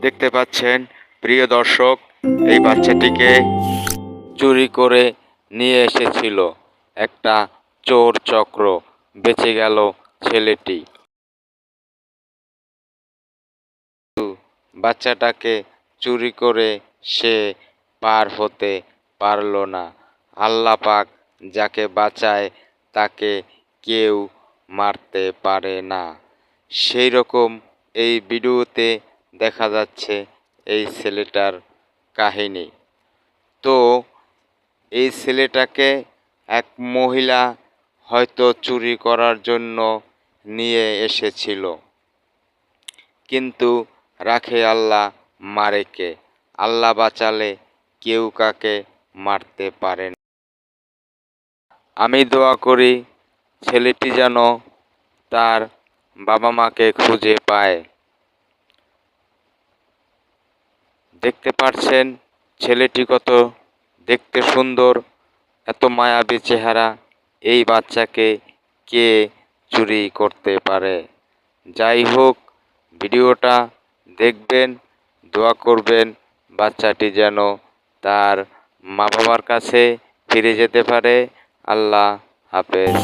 দেখতে পাচ্ছেন প্রিয় দর্শক, এই বাচ্চাটিকে চুরি করে নিয়ে এসেছিল একটা চোর চক্র। বেঁচে গেল ছেলেটি। বাচ্চাটাকে চুরি করে সে পার হতে পারল না। আল্লাহ পাক যাকে বাঁচায় তাকে কেউ মারতে পারে না। সেই রকম এই ভিডিওতে দেখা যাচ্ছে এই ছেলেটার কাহিনী। তো এই ছেলেটাকে এক মহিলা হয়তো চুরি করার জন্য নিয়ে এসেছিল, কিন্তু রাখে আল্লাহ, মারে কে? আল্লাহ বাঁচালে কেউ কাকে মারতে পারে না। আমি দোয়া করি ছেলেটি যেন তার বাবা মাকে খুঁজে পায়। দেখতে পাচ্ছেন ছেলেটি কত দেখতে সুন্দর, এত মায়াবী চেহারা। এই বাচ্চাকে কে চুরি করতে পারে? যাই হোক, ভিডিওটা দেখবেন, দোয়া করবেন বাচ্চাটি যেন তার মা বাবার কাছে ফিরে যেতে পারে। আল্লাহ হাফেজ।